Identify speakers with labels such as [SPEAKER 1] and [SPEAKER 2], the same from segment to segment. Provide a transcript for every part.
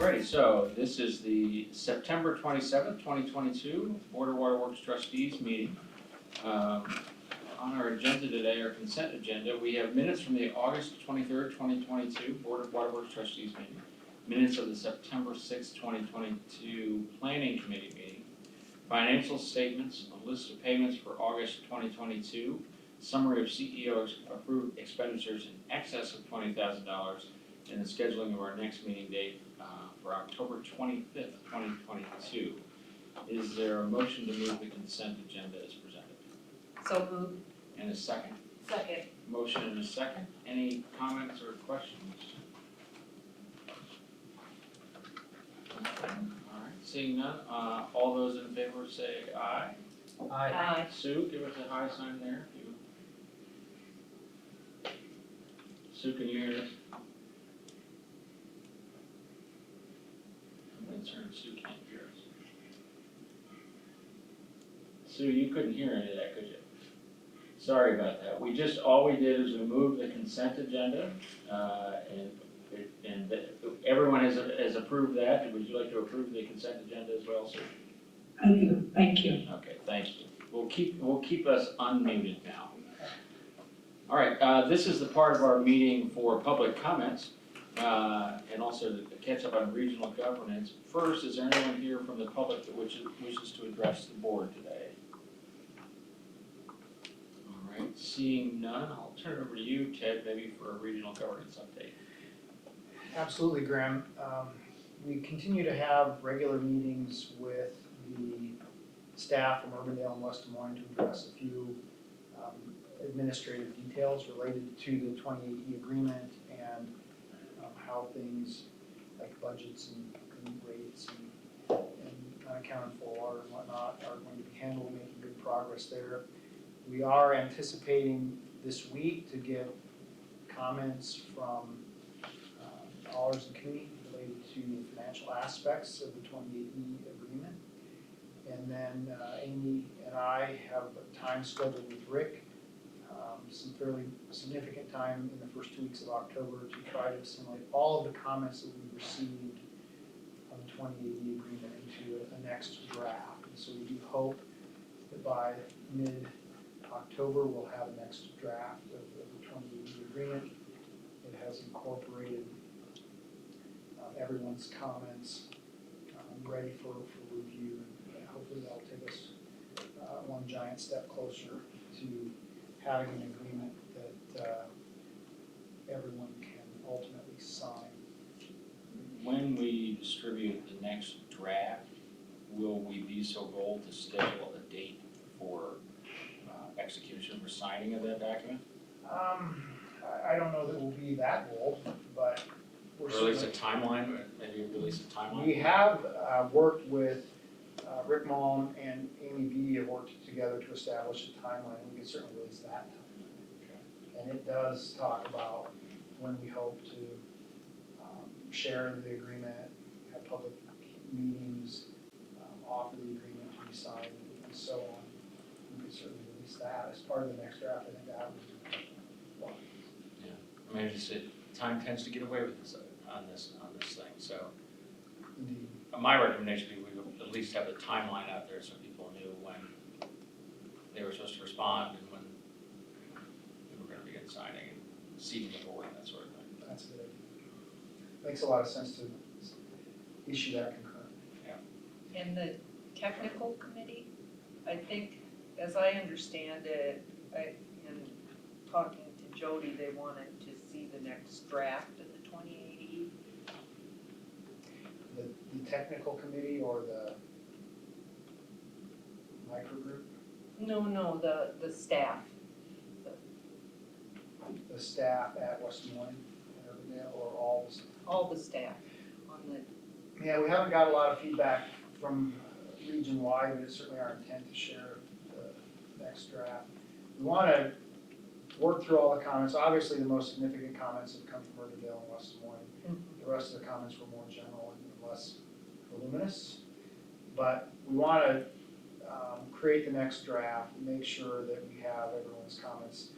[SPEAKER 1] Alrighty, so this is the September 27th, 2022 Board of Waterworks Trustees meeting. On our agenda today, our consent agenda, we have minutes from the August 23rd, 2022 Board of Waterworks Trustees meeting, minutes of the September 6th, 2022 Planning Committee meeting, financial statements, a list of payments for August 2022, summary of CEO approved expenditures in excess of $20,000, and the scheduling of our next meeting date for October 25th, 2022. Is there a motion to move the consent agenda as presented?
[SPEAKER 2] So moved.
[SPEAKER 1] And a second?
[SPEAKER 2] Second.
[SPEAKER 1] Motion and a second. Any comments or questions? All right, seeing none, all those in favor say aye.
[SPEAKER 2] Aye.
[SPEAKER 1] Sue, give us a aye sign there. Sue, can you hear us? I'm concerned Sue can't hear us. Sue, you couldn't hear any of that, could you? Sorry about that. All we did is we moved the consent agenda, and everyone has approved that. Would you like to approve the consent agenda as well, Sue?
[SPEAKER 3] I do, thank you.
[SPEAKER 1] Okay, thank you. We'll keep us unmuted now. All right, this is the part of our meeting for public comments, and also to catch up on regional governance. First, is there anyone here from the public that wishes to address the board today? All right, seeing none, I'll turn it over to you, Ted, maybe for a regional governance update.
[SPEAKER 4] Absolutely, Graham. We continue to have regular meetings with the staff from Urbandale and West Des Moines to address a few administrative details related to the 28E agreement and how things like budgets and rates and unaccounted for water and whatnot are going to be handled, making good progress there. We are anticipating this week to get comments from dollars and committee related to the financial aspects of the 28E agreement. And then Amy and I have a time scheduled with Rick, some fairly significant time in the first 2 weeks of October to try to assimilate all of the comments that we received on the 28E agreement into a next draft. And so we do hope that by mid-October we'll have a next draft of the 28E agreement. It has incorporated everyone's comments ready for review, and hopefully that'll take us one giant step closer to having an agreement that everyone can ultimately sign.
[SPEAKER 1] When we distribute the next draft, will we be so bold to schedule a date for execution or signing of that document?
[SPEAKER 4] I don't know that we'll be that bold, but we're
[SPEAKER 1] Or at least a timeline, maybe release a timeline?
[SPEAKER 4] We have worked with Rick Malm and Amy B have worked together to establish a timeline. We can certainly release that timeline. Okay. And it does talk about when we hope to share the agreement, have public meetings, offer the agreement to be signed, and so on. We could certainly release that as part of the next draft. I think that would be one.
[SPEAKER 1] Yeah, I mean, time tends to get away with this on this thing. So,
[SPEAKER 4] Indeed.
[SPEAKER 1] My recommendation would be we would at least have the timeline out there so people knew when they were supposed to respond and when we were gonna begin signing and seating the board and that sort of thing.
[SPEAKER 4] That's good. Makes a lot of sense to issue that concurrent.
[SPEAKER 2] And the technical committee, I think, as I understand it, in talking to Jody, they wanted to see the next draft of the 2080.
[SPEAKER 4] The technical committee or the microgroup,
[SPEAKER 2] No, the staff.
[SPEAKER 4] the staff at West Des Moines, and Urbandale, or all the staff?
[SPEAKER 2] All the staff on the,
[SPEAKER 4] Yeah, we haven't got a lot of feedback from region-wide, but it's certainly our intent to share the next draft. We wanna work through all the comments. Obviously, the most significant comments have come from Urbandale and West Des Moines. The rest of the comments were more general and less voluminous. But we wanna create the next draft, and make sure that we have everyone's comments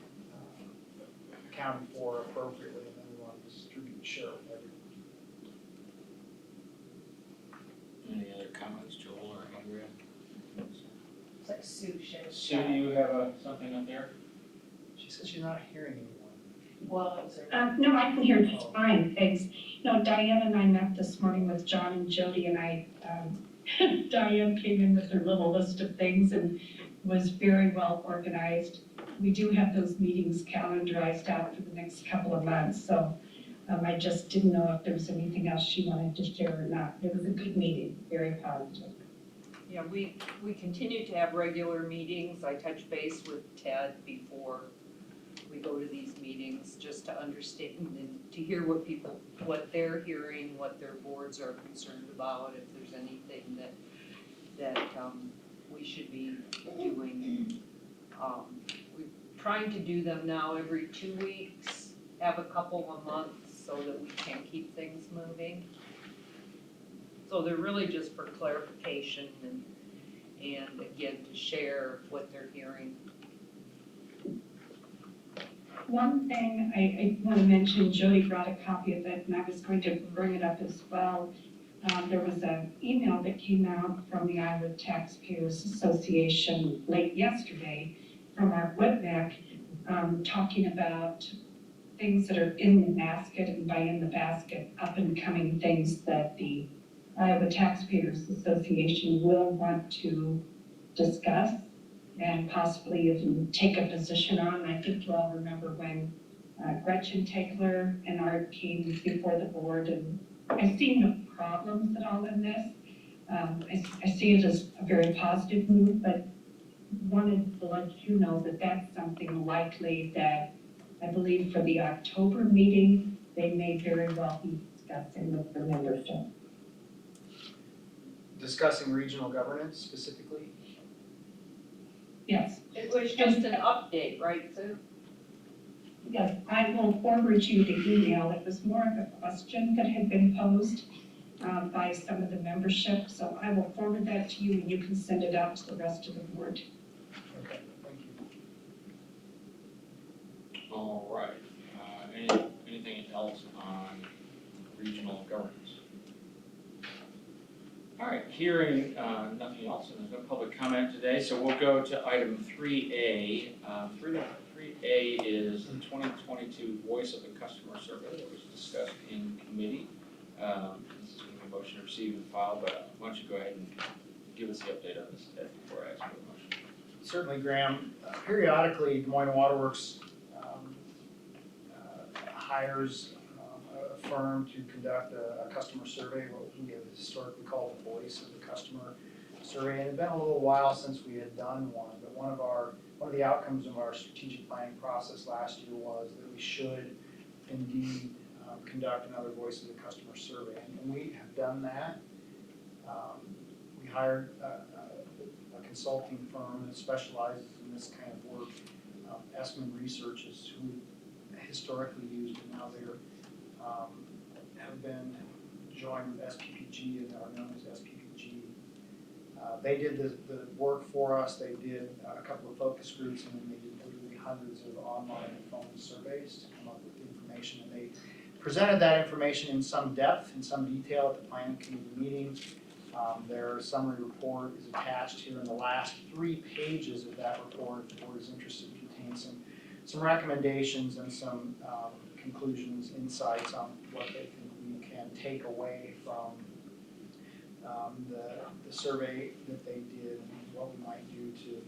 [SPEAKER 4] accounted for appropriately, and then we wanna distribute and share with everyone.
[SPEAKER 1] Any other comments, Joel or Andrea?
[SPEAKER 2] it's like Sue shares.
[SPEAKER 1] Sue, do you have something up there?
[SPEAKER 4] She says she's not hearing anyone.
[SPEAKER 2] Well,
[SPEAKER 3] No, I can hear just fine, thanks. No, Diane and I met this morning with John and Jody, and Diane came in with her little list of things and was very well organized. We do have those meetings calendarized out for the next couple of months, so I just didn't know if there was anything else she wanted to share or not. It was a good meeting, very positive.
[SPEAKER 2] yeah, we continue to have regular meetings. I touch base with Ted before we go to these meetings, just to understand and to hear what they're hearing, what their boards are concerned about, if there's anything that we should be doing. We're trying to do them now every 2 weeks, have a couple a month so that we can keep things moving. So they're really just for clarification and again, to share what they're hearing.
[SPEAKER 3] One thing I want to mention, Jody brought a copy of it, and I was going to bring it up as well. There was an email that came out from the Iowa Taxpayers Association late yesterday from our WebMac, talking about things that are in the basket, and by in the basket, up and coming things that the Iowa Taxpayers Association will want to discuss and possibly even take a position on. I think you all remember when Gretchen Tegler and Art came before the board, and I see no problems at all in this. I see it as a very positive move, but wanted to let you know that that's something likely that I believe for the October meeting, they may very well be discussing with the membership.
[SPEAKER 4] Discussing regional governance specifically.
[SPEAKER 3] Yes.
[SPEAKER 2] It was just an update, right, Sue?
[SPEAKER 3] Yes, I will forward you the email. It was more of a question that had been posed by some of the membership. So I will forward that to you, and you can send it out to the rest of the board.
[SPEAKER 4] Okay, thank you.
[SPEAKER 1] All right, anything else on regional governance? All right, hearing nothing else, and there's no public comment today, so we'll go to item 3A. 3A is the 2022 Voice of the Customer Survey that was discussed in committee. This is going to be a motion to receive and file, but why don't you go ahead and give us the update on this, Ed, before I ask for the motion.
[SPEAKER 4] Certainly, Graham. Periodically, Des Moines Waterworks hires a firm to conduct a customer survey, what we have historically called the Voice of the Customer Survey. And it had been a little while since we had done one, but one of the outcomes of our strategic planning process last year was that we should indeed conduct another Voice of the Customer survey, and we have done that. We hired a consulting firm that specializes in this kind of work. Esman Research is who we historically used, and now they're have been joined with SPPG and are known as SPPG. They did the work for us. They did a couple of focus groups, and then they did literally hundreds of online and phone surveys to come up with the information. And they presented that information in some depth, in some detail at the planning committee meeting. Their summary report is attached here in the last 3 pages of that report. If the board is interested, it contains some recommendations and some conclusions, insights on what they think we can take away from the survey that they did and what we might do to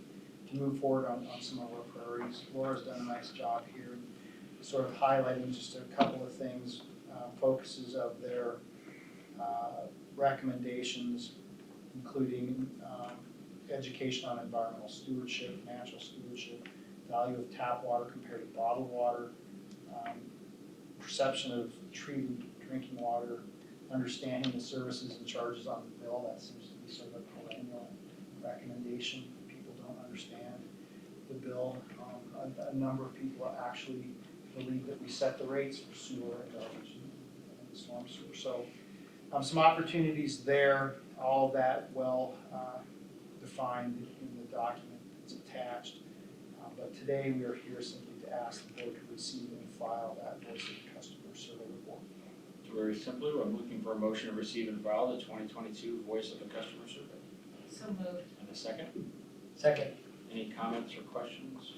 [SPEAKER 4] move forward on some of our priorities. Laura's done a nice job here, sort of highlighting just a couple of things, focuses of their recommendations, including education on environmental stewardship, natural stewardship, value of tap water compared to bottled water, perception of treated drinking water, understanding the services and charges on the bill. That seems to be sort of a perennial recommendation. People don't understand the bill. A number of people actually believe that we set the rates for sewer and garbage and storm sewer. So some opportunities there, all that well defined in the document that's attached. But today we are here simply to ask the board to receive and file that Voice of the Customer survey report.
[SPEAKER 1] So very simply, I'm looking for a motion to receive and file the 2022 Voice of the Customer survey.
[SPEAKER 2] So moved.
[SPEAKER 1] And a second?
[SPEAKER 5] Second.
[SPEAKER 1] Any comments or questions?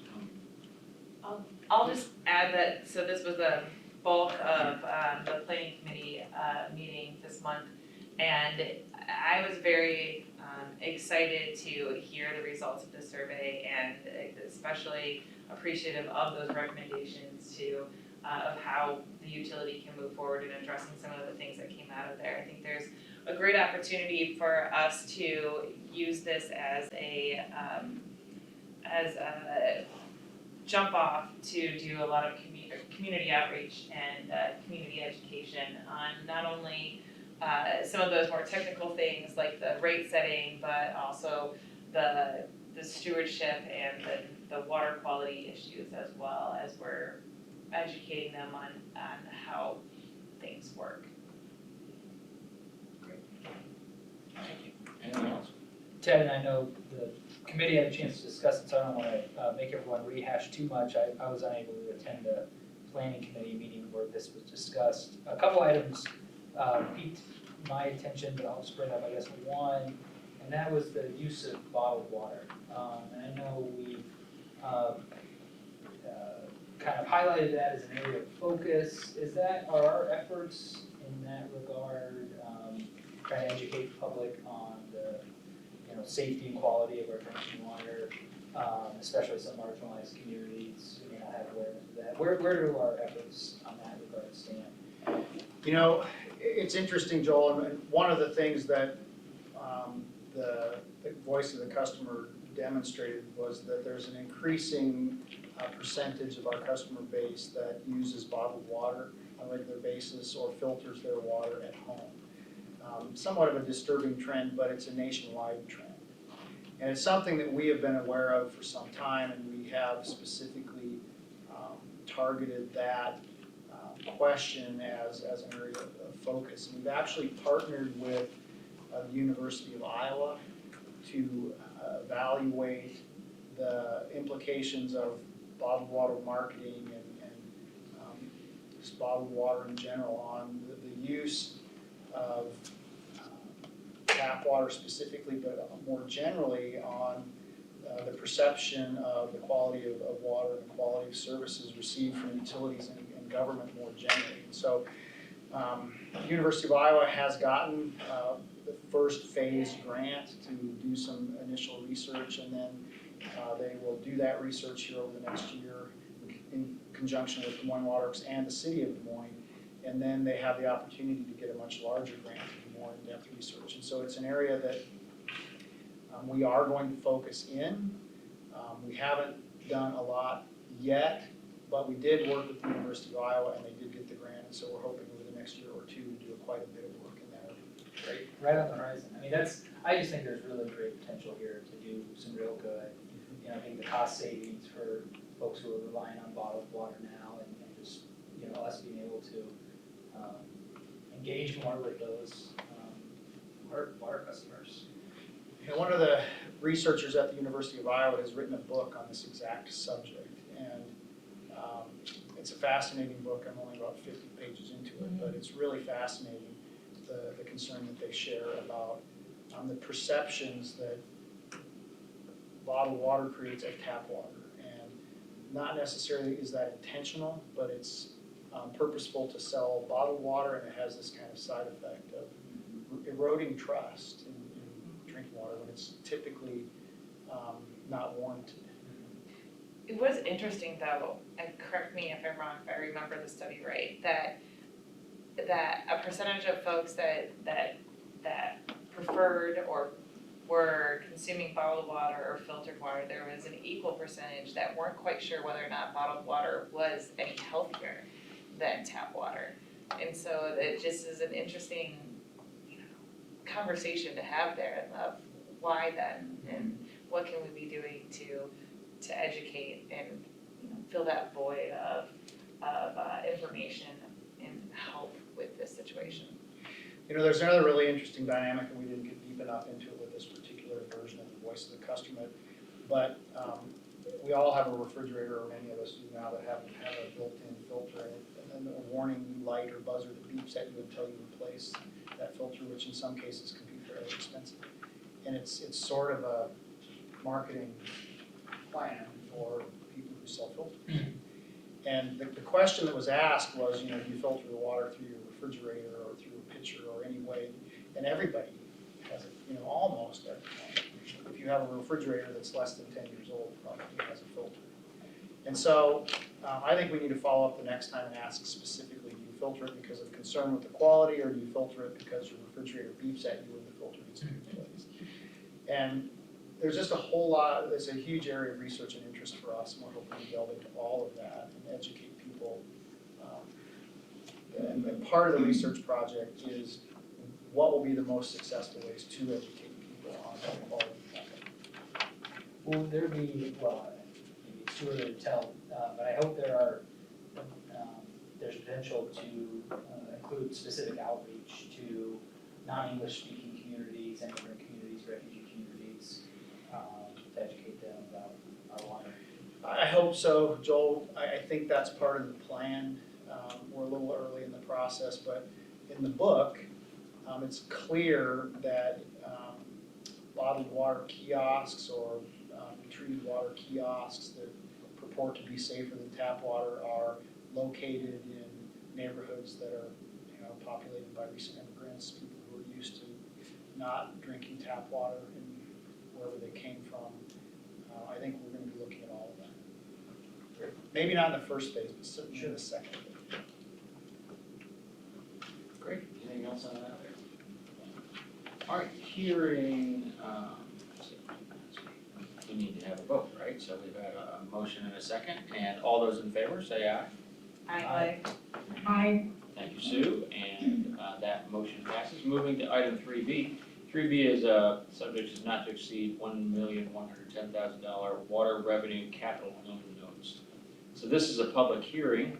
[SPEAKER 6] I'll just add that, so this was the bulk of the planning committee meeting this month. And I was very excited to hear the results of the survey and especially appreciative of those recommendations of how the utility can move forward in addressing some of the things that came out of there. I think there's a great opportunity for us to use this as a jump off to do a lot of community outreach and community education on not only some of those more technical things like the rate setting, but also the stewardship and the water quality issues, as well as we're educating them on how things work.
[SPEAKER 1] Thank you. Anything else?
[SPEAKER 5] Ted and I know the committee had a chance to discuss it, so I don't want to make everyone rehash too much. I was unable to attend a planning committee meeting where this was discussed. A couple items piqued my attention, but I'll just bring up, I guess, one, and that was the use of bottled water. And I know we've kind of highlighted that as an area of focus. Are our efforts in that regard, trying to educate the public on the safety and quality of our drinking water, especially some marginalized communities who may not have awareness of that? Where do our efforts on that regard stand?
[SPEAKER 4] You know, it's interesting, Joel, and one of the things that the Voice of the Customer demonstrated was that there's an increasing percentage of our customer base that uses bottled water on a regular basis or filters their water at home. Somewhat of a disturbing trend, but it's a nationwide trend. And it's something that we have been aware of for some time, and we have specifically targeted that question as an area of focus. And we've actually partnered with the University of Iowa to evaluate the implications of bottled water marketing and just bottled water in general on the use of tap water specifically, but more generally on the perception of the quality of water and the quality of services received from utilities and government more generally. And so the University of Iowa has gotten the first phase grant to do some initial research, and then they will do that research here over the next year in conjunction with Des Moines Waterworks and the City of Des Moines. And then they have the opportunity to get a much larger grant to do more in-depth research. And so it's an area that we are going to focus in. We haven't done a lot yet, but we did work with the University of Iowa and they did get the grant. And so we're hoping over the next year or two to do quite a bit of work in that area.
[SPEAKER 5] Great, right on the horizon. I mean, I just think there's really great potential here to do some real good. I think the cost savings for folks who are relying on bottled water now and just, us being able to engage more with those water customers.
[SPEAKER 4] One of the researchers at the University of Iowa has written a book on this exact subject, and it's a fascinating book. I'm only about 50 pages into it, but it's really fascinating, the concern that they share about the perceptions that bottled water creates as tap water. And not necessarily is that intentional, but it's purposeful to sell bottled water, and it has this kind of side effect of eroding trust in drinking water when it's typically not warranted.
[SPEAKER 6] It was interesting though, and correct me if I'm wrong, if I remember the study right, that a percentage of folks that preferred or were consuming bottled water or filtered water, there was an equal percentage that weren't quite sure whether or not bottled water was any healthier than tap water. And so it just is an interesting, conversation to have there of why then, and what can we be doing to educate and, fill that void of information and help with this situation.
[SPEAKER 4] There's another really interesting dynamic, and we didn't get deep enough into it with this particular version of the voice of the customer, but we all have a refrigerator, or many of us do now, that have a built-in filter in it, and then a warning light or buzzer that beeps at you until you replace that filter, which in some cases can be fairly expensive. And it's sort of a marketing plan for people who sell filters. And the question that was asked was, do you filter the water through your refrigerator or through a pitcher or any way? And everybody has it, almost everybody. If you have a refrigerator that's less than 10 years old, probably has a filter. And so I think we need to follow up the next time and ask specifically, do you filter it because of concern with the quality, or do you filter it because your refrigerator beeps at you when the filter needs to be replaced? And there's just a whole lot, there's a huge area of research and interest for us, and we're hoping to delve into all of that and educate people. And part of the research project is what will be the most successful ways to educate people on the quality of water.
[SPEAKER 5] Will there be, well, maybe it's too early to tell, but I hope there's potential to include specific outreach to non-English speaking communities, immigrant communities, refugee communities, to educate them about our water.
[SPEAKER 4] I hope so, Joel. I think that's part of the plan. We're a little early in the process, but in the book, it's clear that bottled water kiosks or treated water kiosks that purport to be safer than tap water are located in neighborhoods that are, populated by recent immigrants, people who are used to not drinking tap water in wherever they came from. I think we're going to be looking at all of that. Maybe not in the first phase, but certainly in the second phase.
[SPEAKER 1] Great, anything else on that? All right, hearing, we need to have a vote, right? So we've had a motion and a second, and all those in favor, say aye.
[SPEAKER 6] Aye.
[SPEAKER 3] I,
[SPEAKER 1] Thank you, Sue, and that motion passes. Moving to item 3B. 3B is a subject is not to exceed $1,110,000 water revenue capital loan notes. So this is a public hearing.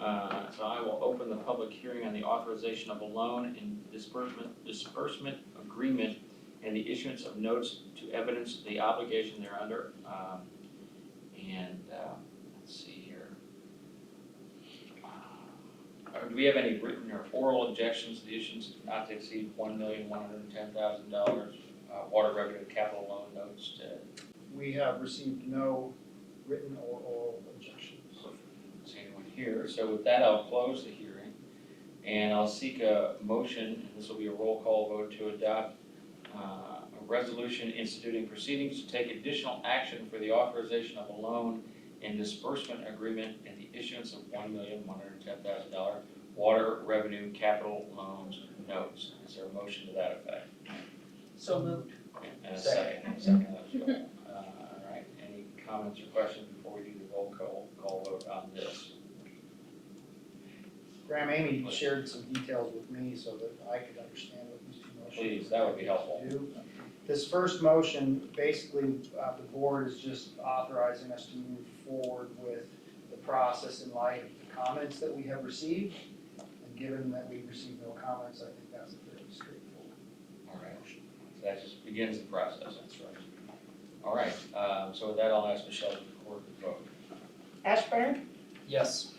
[SPEAKER 1] So I will open the public hearing on the authorization of a loan and disbursement agreement and the issuance of notes to evidence the obligation thereunder. Let's see here. Do we have any written or oral objections to the issuance not to exceed $1,110,000 water revenue capital loan notes?
[SPEAKER 4] We have received no written or oral objections.
[SPEAKER 1] Don't see anyone here. So with that, I'll close the hearing, and I'll seek a motion, and this will be a roll call vote, to adopt a resolution instituting proceedings to take additional action for the authorization of a loan and disbursement agreement and the issuance of $1,110,000 water revenue capital loans notes. Is there a motion to that effect?
[SPEAKER 2] So moved.
[SPEAKER 1] And a second as well. All right, any comments or questions before we do the roll call vote on this?
[SPEAKER 4] Graham, Amy shared some details with me so that I could understand what these two motions
[SPEAKER 1] Please, that would be helpful.
[SPEAKER 4] do. This first motion, basically, the board is just authorizing us to move forward with the process in light of the comments that we have received. And given that we've received no comments, I think that's a fairly straightforward
[SPEAKER 1] All right,
[SPEAKER 4] motion.
[SPEAKER 1] so that just begins the process, that's right. All right, so with that, I'll ask Michelle to record the vote.
[SPEAKER 7] Ashburn,
[SPEAKER 5] Yes.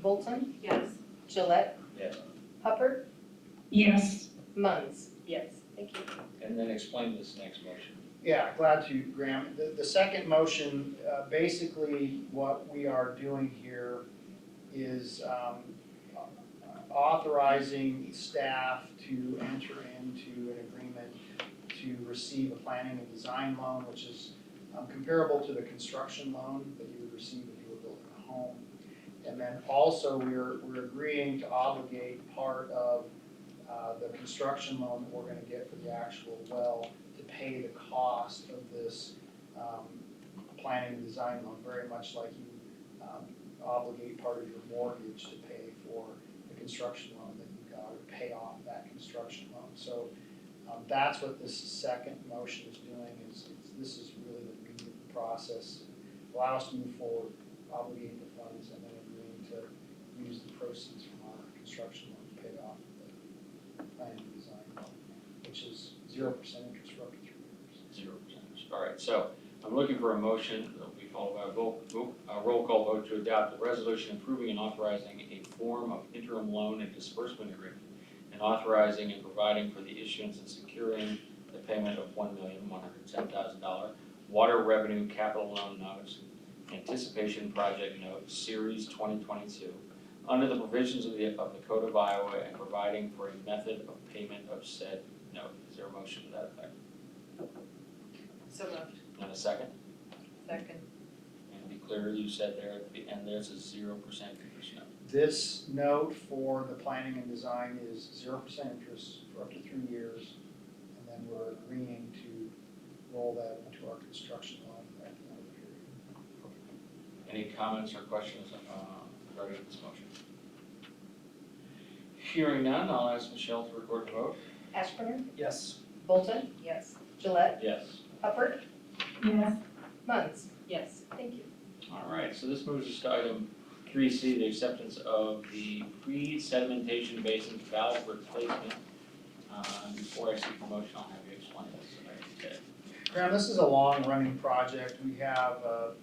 [SPEAKER 7] Bolton,
[SPEAKER 6] Yes.
[SPEAKER 7] Gillette,
[SPEAKER 1] Yes.
[SPEAKER 7] Hubbard,
[SPEAKER 3] yes,
[SPEAKER 7] Moines.
[SPEAKER 2] Yes.
[SPEAKER 7] Thank you.
[SPEAKER 1] And then explain this next motion.
[SPEAKER 4] Yeah, glad to, Graham. The second motion, basically what we are doing here is authorizing staff to enter into an agreement to receive a planning and design loan, which is comparable to the construction loan that you would receive if you were building a home. And then also we're agreeing to obligate part of the construction loan that we're gonna get for the actual well to pay the cost of this planning and design loan, very much like you obligate part of your mortgage to pay for the construction loan that you got, or pay off that construction loan. So that's what this second motion is doing, this is really the beginning of the process. Allow us to move forward, obligate the funds, and then agreeing to use the proceeds from our construction loan to pay off the planning and design loan, which is 0% interest for up to 3 years.
[SPEAKER 1] 0%. All right, so I'm looking for a motion that will be followed by a roll call vote to adopt the resolution approving and authorizing a form of interim loan and disbursement agreement, and authorizing and providing for the issuance and securing the payment of $1,110,000 water revenue capital loan notes, anticipation project note, series 2022, under the provisions of the Code of Iowa, and providing for a method of payment of said note. Is there a motion to that effect?
[SPEAKER 6] So moved.
[SPEAKER 1] And a second?
[SPEAKER 2] Second.
[SPEAKER 1] And to be clear, you said there at the end, there's a 0% interest note.
[SPEAKER 4] This note for the planning and design is 0% interest for up to 3 years, and then we're agreeing to roll that into our construction loan at the end of the period.
[SPEAKER 1] Any comments or questions regarding this motion? Hearing none, I'll ask Michelle to record the vote.
[SPEAKER 7] Ashburn,
[SPEAKER 5] Yes.
[SPEAKER 7] Bolton,
[SPEAKER 2] Yes.
[SPEAKER 7] Gillette,
[SPEAKER 1] Yes.
[SPEAKER 7] Hubbard,
[SPEAKER 3] Yes.
[SPEAKER 7] Muns.
[SPEAKER 2] Yes.
[SPEAKER 7] Thank you.
[SPEAKER 1] All right, so this moves us to item 3C, the acceptance of the pre-sedimentation basin valve replacement. Before I seek the motion, I'll have you explain this. Okay.
[SPEAKER 4] Graham, this is a long-running project. We have a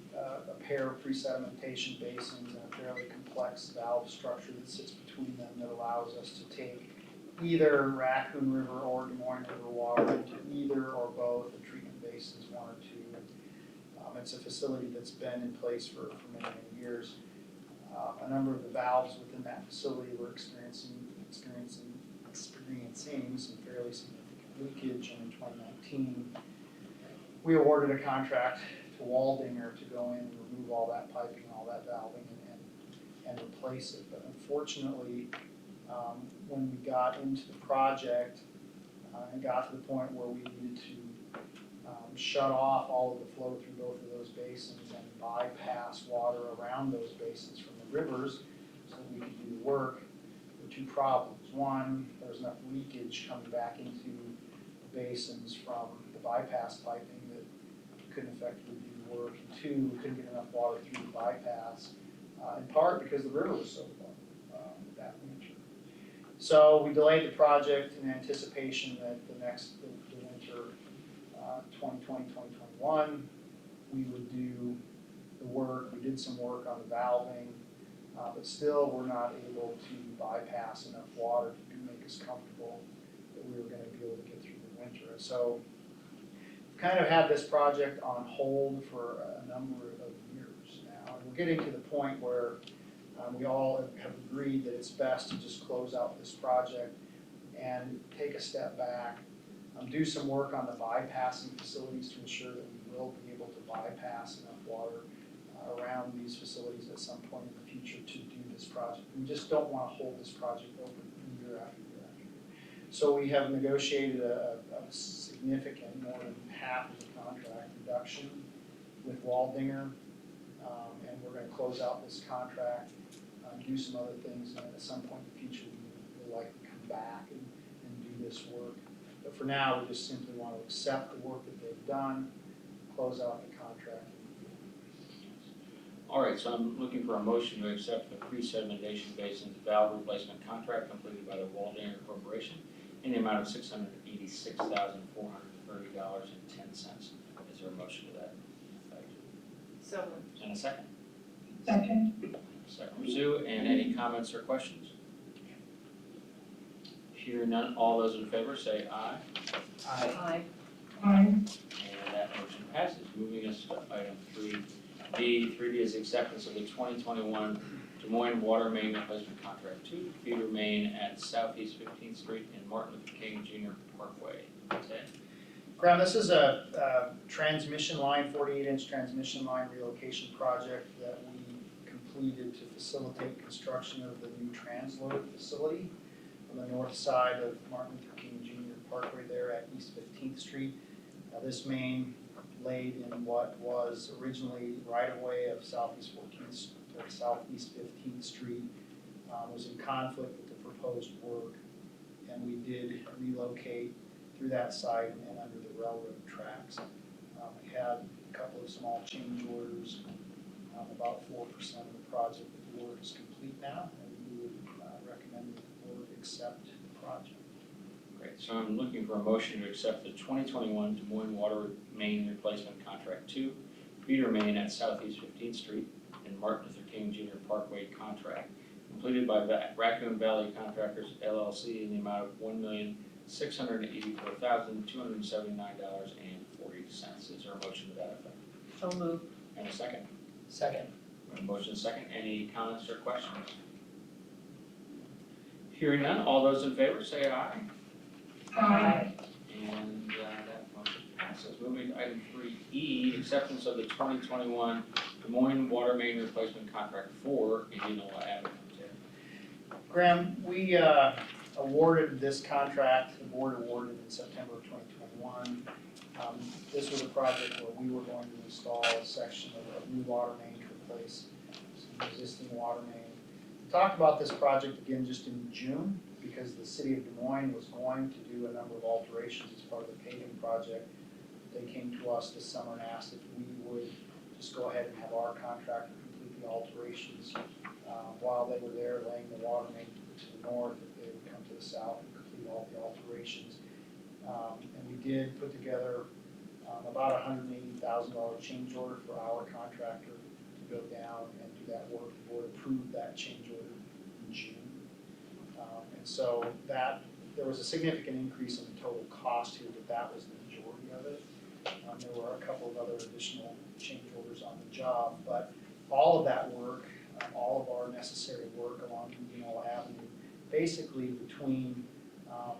[SPEAKER 4] pair of pre-sedimentation basins and a fairly complex valve structure that sits between them that allows us to take either Raccoon River or Des Moines River water into either or both the treatment basins, 1 or 2. It's a facility that's been in place for many, many years. A number of the valves within that facility were experiencing some fairly significant leakage, and in 2019, we awarded a contract to Waldinger to go in and remove all that piping, all that valving, and replace it. But unfortunately, when we got into the project and got to the point where we needed to shut off all of the flow through both of those basins and bypass water around those basins from the rivers so that we could do the work, there were 2 problems. One, there was enough leakage coming back into the basins from the bypass piping that we couldn't effectively do the work. And 2, we couldn't get enough water through the bypass, in part because the river was so low that winter. So we delayed the project in anticipation that the winter 2020, 2021, we would do the work. We did some work on the valving, but still we're not able to bypass enough water to make us comfortable that we were going to be able to get through the winter. And so we've kind of had this project on hold for a number of years now. And we're getting to the point where we all have agreed that it's best to just close out this project and take a step back, do some work on the bypassing facilities to ensure that we will be able to bypass enough water around these facilities at some point in the future to do this project. We just don't want to hold this project open year after year after year. So we have negotiated a significant, more than half of the contract reduction with Waldinger, and we're going to close out this contract, do some other things, and at some point in the future we will likely come back and do this work. But for now, we just simply want to accept the work that they've done, close out the contract.
[SPEAKER 1] All right, so I'm looking for a motion to accept the pre-sedimentation basins valve replacement contract completed by the Waldinger Corporation in the amount of $686,430.10. Is there a motion to that effect?
[SPEAKER 6] So moved.
[SPEAKER 1] And a second?
[SPEAKER 3] Second.
[SPEAKER 1] Second from Sue, and any comments or questions? Hearing none, all those in favor say aye.
[SPEAKER 2] Aye.
[SPEAKER 1] And that motion passes. Moving us to item 3D. 3D is acceptance of the 2021 Des Moines Water Main Replacement Contract 2, feeder main at Southeast 15th Street and Martin Luther King Jr. Parkway. Ted?
[SPEAKER 4] Graham, this is a transmission line, 48-inch transmission line relocation project that we completed to facilitate construction of the new transload facility on the north side of Martin Luther King Jr. Parkway there at East 15th Street. This main laid in what was originally right-of-way of Southeast 15th Street, was in conflict with the proposed work, and we did relocate through that site and under the railroad tracks. We had a couple of small change orders, about 4% of the project. The work is complete now, and we would recommend that the board accept the project.
[SPEAKER 1] Great, so I'm looking for a motion to accept the 2021 Des Moines Water Main Replacement Contract 2, feeder main at Southeast 15th Street and Martin Luther King Jr. Parkway contract, completed by Raccoon Valley Contractors LLC in the amount of $1,684,279.40. Is there a motion to that effect?
[SPEAKER 2] So moved.
[SPEAKER 1] And a second?
[SPEAKER 5] Second.
[SPEAKER 1] We have a motion and a second. Any comments or questions? Hearing none, all those in favor say aye.
[SPEAKER 2] Aye.
[SPEAKER 1] And that motion passes. Moving to item 3E, acceptance of the 2021 Des Moines Water Main Replacement Contract 4, Indianola Avenue.
[SPEAKER 4] Graham, we awarded this contract, the board awarded in September of 2021. This was a project where we were going to install a section of new water main to replace some existing water main. We talked about this project again just in June because the city of Des Moines was going to do a number of alterations as part of the paving project. They came to us this summer and asked if we would just go ahead and have our contractor complete the alterations. While they were there laying the water main to the north, they would come to the south and complete all the alterations. And we did put together about $180,000 change order for our contractor to go down and do that work. The board approved that change order in June. And so that, there was a significant increase in the total cost here, but that was the majority of it. There were a couple of other additional change orders on the job, but all of that work, all of our necessary work along Indianola Avenue, basically between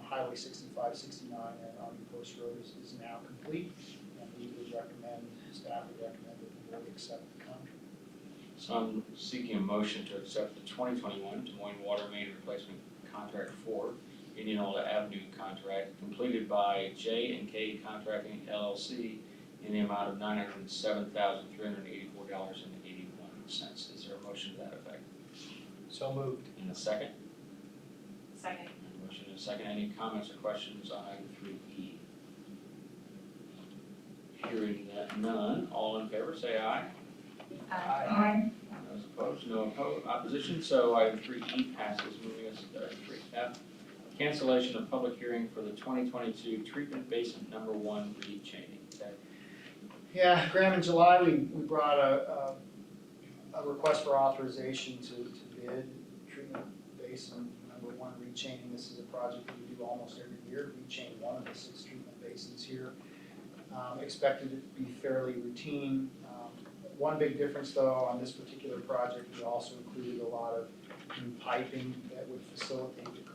[SPEAKER 4] Highway 65, 69 and Army Post Road is now complete, and we would recommend, staff would recommend that the board accept the contract.
[SPEAKER 1] So I'm seeking a motion to accept the 2021 Des Moines Water Main Replacement Contract 4, Indianola Avenue contract, completed by J&K Contracting LLC in the amount of $907,384.81. Is there a motion to that effect?
[SPEAKER 5] So moved.
[SPEAKER 1] And a second?
[SPEAKER 6] Second.
[SPEAKER 1] Motion and a second. Any comments or questions on item 3E? Hearing that none, all in favor say aye.
[SPEAKER 5] Aye.
[SPEAKER 1] Those opposed, no opposition, so item 3E passes. Moving us to item 3F, cancellation of public hearing for the 2022 treatment basin number 1 rechaining. Okay.
[SPEAKER 4] Yeah, Graham, in July, we brought a request for authorization to bid treatment basin number 1 rechaining. This is a project that we do almost every year, rechain one of the 6 treatment basins here. Expected it to be fairly routine. One big difference though on this particular project, we also included a lot of new piping that would facilitate the cleaning.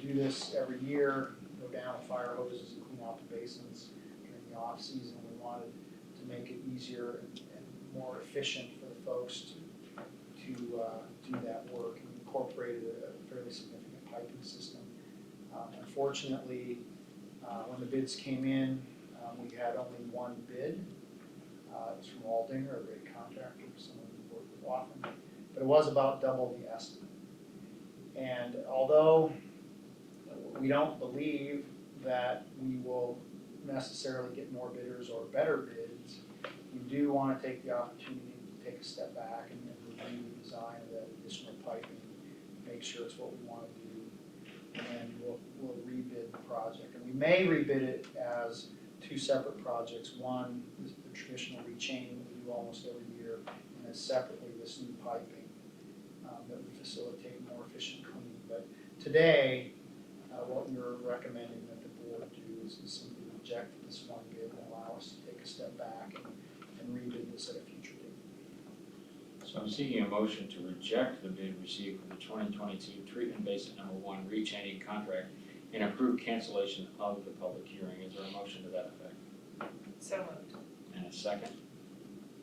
[SPEAKER 4] Do this every year, go down with fire hoses and clean out the basins during the off season. We wanted to make it easier and more efficient for the folks to do that work, and incorporated a fairly significant piping system. Unfortunately, when the bids came in, we had only one bid. It was from Aldinger, a great contractor, someone we work with often, but it was about double the estimate. And although we don't believe that we will necessarily get more bidders or better bids, we do want to take the opportunity to take a step back and review the design of that additional piping, make sure it's what we want to do, and we'll rebid the project. And we may rebid it as 2 separate projects. One is the traditional rechaining that we do almost every year, and then separately this new piping that would facilitate more efficient cleaning. But today, what we were recommending that the board do is simply reject this one bid and allow us to take a step back and rebid this at a future date.
[SPEAKER 1] So I'm seeking a motion to reject the bid received for the 2022 treatment basin number 1 rechaining contract and approve cancellation of the public hearing. Is there a motion to that effect?
[SPEAKER 6] So moved.
[SPEAKER 1] And a second?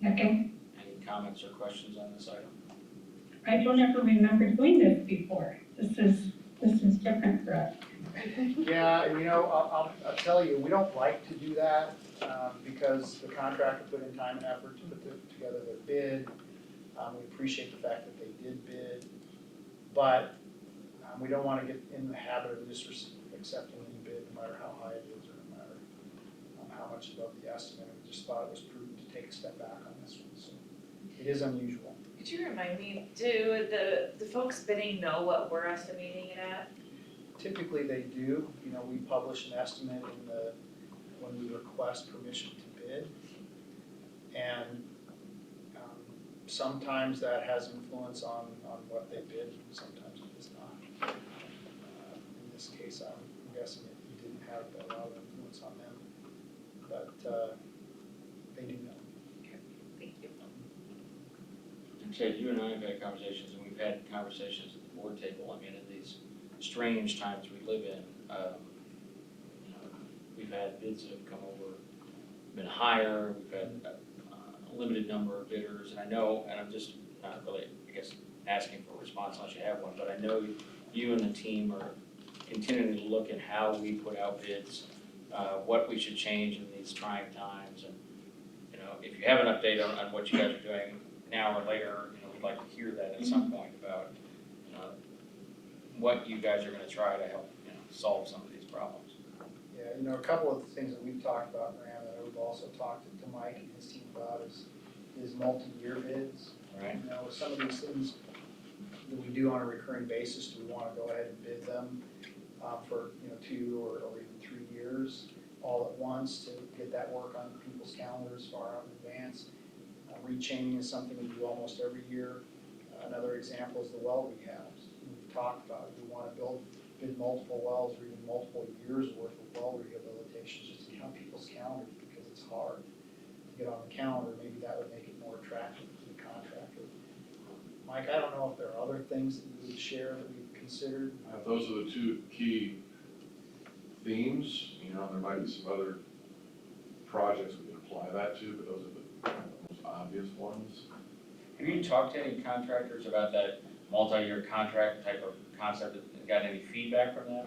[SPEAKER 3] Okay,
[SPEAKER 1] Any comments or questions on this item?
[SPEAKER 3] I don't ever remember doing this before. This is different for us.
[SPEAKER 4] Yeah, I'll tell you, we don't like to do that, because the contractor put in time and effort to put together their bid. We appreciate the fact that they did bid, but, we don't wanna get in the habit of just accepting any bid, no matter how high it is, or no matter, how much above the estimate. We just thought it was prudent to take a step back on this one, so it is unusual.
[SPEAKER 6] Could you remind me, do the folks bidding know what we're estimating it at?
[SPEAKER 4] Typically they do, we publish an estimate when we request permission to bid. And sometimes that has influence on what they bid, and sometimes it does not. In this case, I'm guessing it didn't have a lot of influence on them, but they do know.
[SPEAKER 6] Thank you.
[SPEAKER 1] And Chad, you and I have had conversations, and we've had conversations at the board table. I mean, in these strange times we live in, we've had bids that have come over, been higher, we've had a limited number of bidders, and I know, and I'm just not really, I guess, asking for a response unless you have one, but I know you and the team are continuing to look at how we put out bids, what we should change in these trying times, and, if you have an update on what you guys are doing now or later, we'd like to hear that at some point about, what you guys are gonna try to help, solve some of these problems.
[SPEAKER 4] Yeah, a couple of the things that we've talked about, Graham, that we've also talked to Mike and his team about is multi-year bids.
[SPEAKER 1] Right.
[SPEAKER 4] Some of these things that we do on a recurring basis, do we wanna go ahead and bid them for, 2 or even 3 years all at once to get that work on people's calendars far out in advance? Rechaining is something we do almost every year. Another example is the well rehabs. We've talked about, we wanna bid multiple wells or even multiple years worth of well rehabilitations just to get on people's calendars, because it's hard to get on the calendar. Maybe that would make it more attractive to the contractor. Mike, I don't know if there are other things that you would share that we've considered.
[SPEAKER 8] Those are the two key themes, there might be some other projects we can apply that to, but those are the most obvious ones.
[SPEAKER 1] Have you talked to any contractors about that multi-year contract type of concept? Got any feedback from them?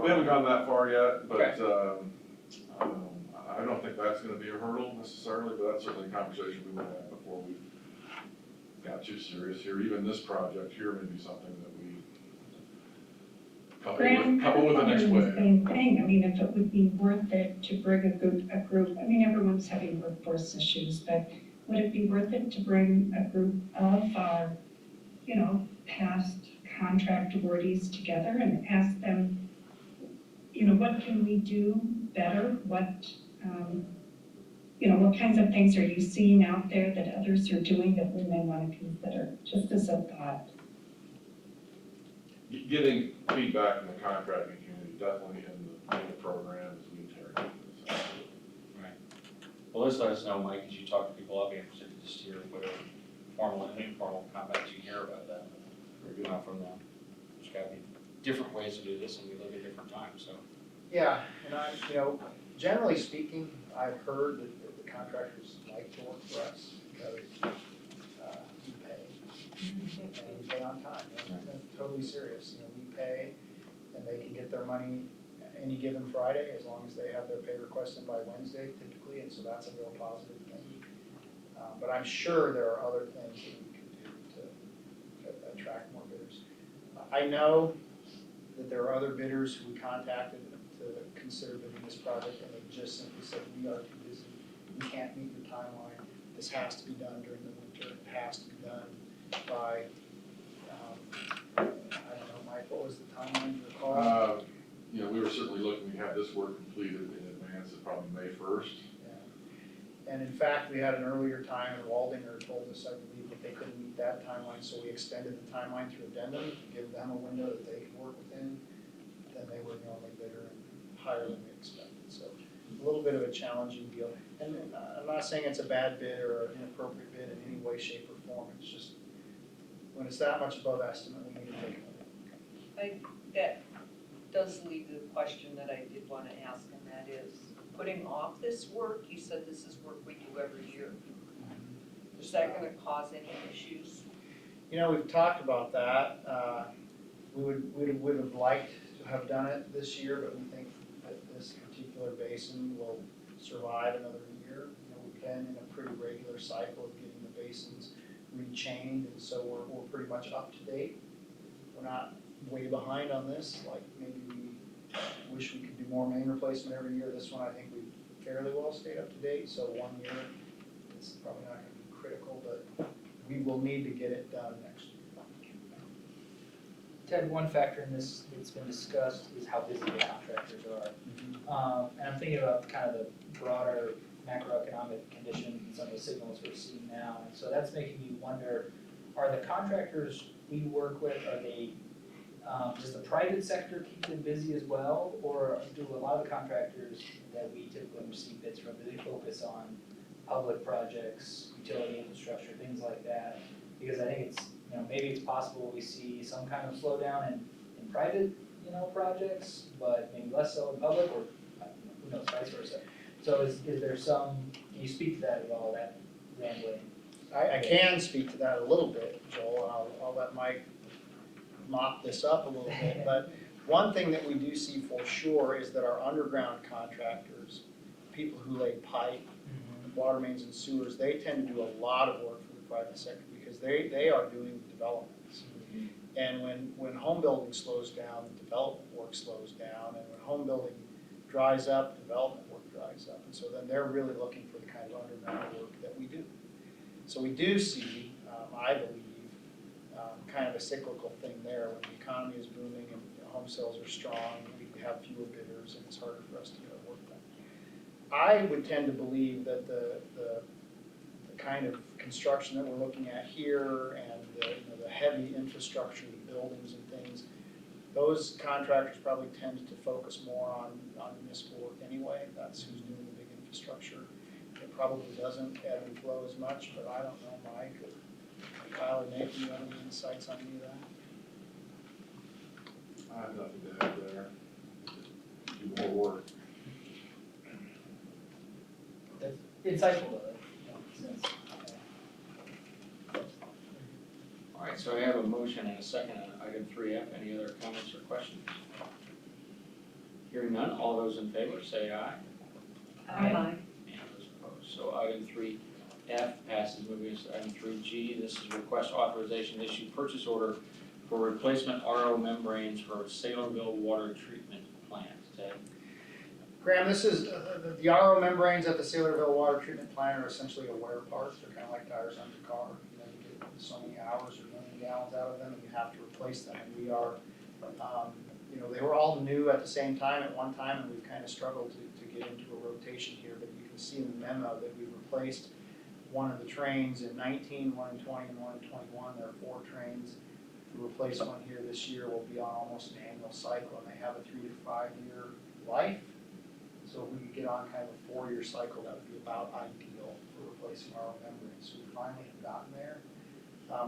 [SPEAKER 8] We haven't gone that far yet, but,
[SPEAKER 1] Okay.
[SPEAKER 8] I don't think that's gonna be a hurdle necessarily, but that's certainly a conversation we would have before we got too serious here. Even this project here may be something that we
[SPEAKER 3] Graham,
[SPEAKER 8] couple with the next
[SPEAKER 3] I'm wondering
[SPEAKER 8] wave.
[SPEAKER 3] the same thing. I mean, if it would be worth it to bring a group, I mean, everyone's having workforce issues, but would it be worth it to bring a group of our, past contract awardees together and ask them, what can we do better? What kinds of things are you seeing out there that others are doing that we may want to consider, just as a thought?
[SPEAKER 8] Getting feedback from the contracting community, definitely in the program as we interrogate this.
[SPEAKER 1] Well, just let us know, Mike, as you talk to people. I'll be interested to just hear whatever formal and informal comments you hear about that from them. There's gotta be different ways to do this, and we live at different times, so.
[SPEAKER 4] Yeah, and generally speaking, I've heard that the contractors like to work for us because we pay. And we pay on time. That's totally serious. We pay and they can get their money any given Friday as long as they have their pay request in by Wednesday typically, and so that's a real positive thing. But I'm sure there are other things that we can do to attract more bidders. I know that there are other bidders who we contacted to consider bidding this project, and they just simply said, we are too busy, we can't meet your timeline, this has to be done during the winter, it has to be done by, I don't know, Mike, what was the timeline you recall?
[SPEAKER 8] We were certainly looking to have this work completed in advance of probably May 1st.
[SPEAKER 4] And in fact, we had an earlier time, and Waldinger told us, I believe, that they couldn't meet that timeline, so we extended the timeline through addendum to give them a window that they could work within. Then they were the only bidder and higher than we expected, so a little bit of a challenging deal. And I'm not saying it's a bad bid or an inappropriate bid in any way, shape, or form, it's just, when it's that much above estimate, we need to take it.
[SPEAKER 2] That does lead to the question that I did wanna ask, and that is, putting off this work, you said this is work we do every year. Is that gonna cause any issues?
[SPEAKER 4] You know, we've talked about that. We would have liked to have done it this year, but we think that this particular basin will survive another year. You know, we've been in a pretty regular cycle of getting the basins rechained, and so we're pretty much up to date. We're not way behind on this, like maybe we wish we could do more main replacement every year. This one, I think we've fairly well stayed up to date, so 1 year, it's probably not gonna be critical, but we will need to get it done next year.
[SPEAKER 5] Ted, one factor in this that's been discussed is how busy the contractors are. And I'm thinking about kind of the broader macroeconomic conditions and some of the signals we're seeing now. And so that's making me wonder, are the contractors we work with, are they, does the private sector keep them busy as well? Or do a lot of the contractors that we typically receive bids from, do they focus on public projects, utility infrastructure, things like that? Because I think it's, you know, maybe it's possible we see some kind of slowdown in private, you know, projects, but maybe less so in public, or who knows, vice versa. So is there some, can you speak to that at all, that rambling?
[SPEAKER 4] I can speak to that a little bit, Joel, and I'll let Mike mop this up a little bit, but one thing that we do see for sure is that our underground contractors, people who lay pipe, water mains and sewers, they tend to do a lot of work for the private sector because they are doing developments. And when home building slows down, development work slows down, and when home building dries up, development work dries up. And so then they're really looking for the kind of underground work that we do. So we do see, I believe, kind of a cyclical thing there. When the economy is booming and home sales are strong, we have fewer bidders and it's harder for us to get our work done. I would tend to believe that the kind of construction that we're looking at here and the heavy infrastructure, the buildings and things, those contractors probably tend to focus more on municipal work anyway. That's who's doing the big infrastructure. It probably doesn't ebb and flow as much, but I don't know, Mike or Kyle or Nathan, you have any insights on any of that?
[SPEAKER 8] I have nothing to add there. Do more work.
[SPEAKER 5] That's insightful though, that makes sense.
[SPEAKER 1] All right, so I have a motion and a second on item 3F. Any other comments or questions? Hearing none, all those in favor say aye.
[SPEAKER 2] Aye.
[SPEAKER 1] And those opposed. So item 3F passes. Moving us to item 3G. This is request authorization to issue purchase order for replacement RO membranes for Saylorville water treatment plant. Ted?
[SPEAKER 4] Graham, this is, the RO membranes at the Saylorville water treatment plant are essentially a wear part. They're kind of like tires on your car. You know, you get so many hours or million gallons out of them and you have to replace them. And we are, you know, they were all new at the same time at one time and we've kind of struggled to get into a rotation here. But you can see in the memo that we've replaced one of the trains in 19, one in 20, and one in 21. There are 4 trains. To replace one here this year will be on almost an annual cycle and they have a 3 to 5 year life. So if we could get on kind of a 4-year cycle, that would be about ideal for replacing our membranes. So we finally have gotten there.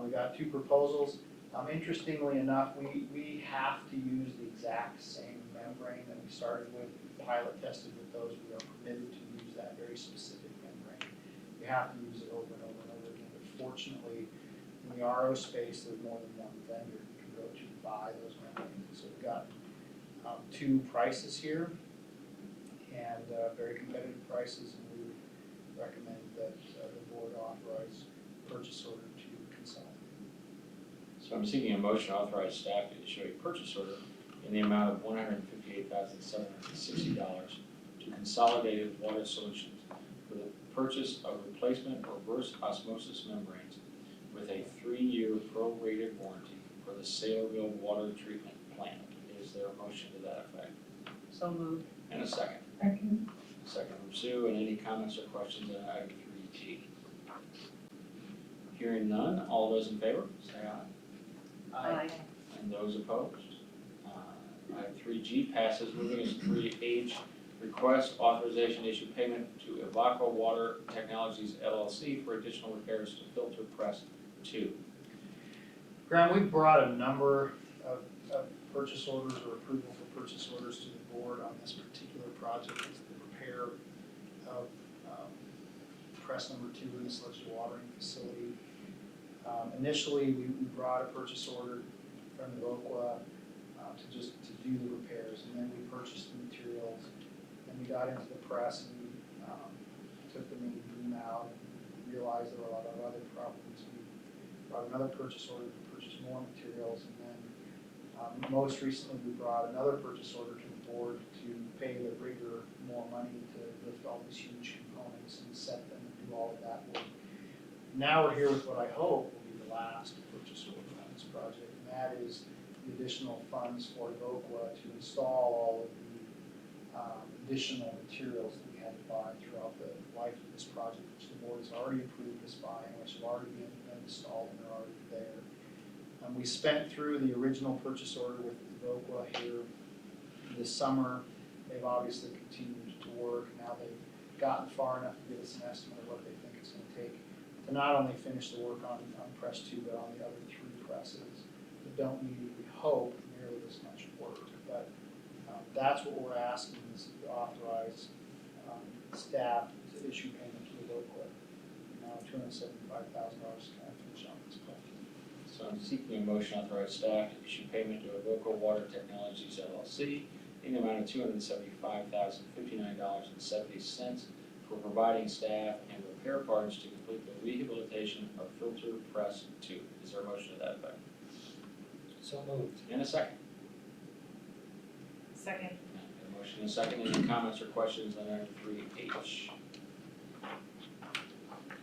[SPEAKER 4] We got 2 proposals. Interestingly enough, we have to use the exact same membrane that we started with. We pilot tested with those. We are permitted to use that very specific membrane. We have to use it over and over and over again. But fortunately, in the RO space, there's more than one vendor you can go to buy those membranes. So we've got 2 prices here, and very competitive prices, and we would recommend that the board authorize purchase order to consolidate.
[SPEAKER 1] So I'm seeking a motion to authorize staff to issue a purchase order in the amount of $158,760 to Consolidated Water Solutions for the purchase of replacement reverse osmosis membranes with a 3-year prorated warranty for the Saylorville water treatment plant. Is there a motion to that effect?
[SPEAKER 2] So moved.
[SPEAKER 1] And a second.
[SPEAKER 3] Second.
[SPEAKER 1] second from Sue, and any comments or questions on item 3G? Hearing none, all those in favor, say aye. And those opposed? Item 3G passes. Moving into 3H, request authorization to issue payment to Evaco Water Technologies LLC for additional repairs to filter press 2.
[SPEAKER 4] Graham, we brought a number of purchase orders or approval for purchase orders to the board on this particular project. It's the repair of press number 2 in the sludge watering facility. Initially, we brought a purchase order from the Evoqua to do the repairs, and then we purchased the materials, and we got into the press and we took the main beam out and realized there were a lot of other problems. We brought another purchase order to purchase more materials, and then most recently we brought another purchase order to the board to pay the rigger more money to lift all these huge components and set them and do all of that work. Now we're here with what I hope will be the last purchase order on this project, and that is the additional funds for Evoqua to install all of the additional materials that we had to buy throughout the life of this project, which the board has already approved us buying, which have already been installed and they're already there. We spent through the original purchase order with Evoqua here this summer. They've obviously continued to work. Now they've gotten far enough to give us an estimate of what they think it's going to take to not only finish the work on press 2, but on the other 3 presses that don't need, we hope, nearly as much work. But that's what we're asking, is to authorize staff to issue payment to Evoqua. Now $275,000 to kind of finish on this project.
[SPEAKER 1] So I'm seeking a motion to authorize staff to issue payment to Evoqua Water Technologies LLC in the amount of $275,059.70 for providing staff and repair parts to complete the rehabilitation of filter press 2. Is there a motion to that effect?
[SPEAKER 5] So moved.
[SPEAKER 1] And a second.
[SPEAKER 6] Second.
[SPEAKER 1] A motion and a second. Any comments or questions on item 3H?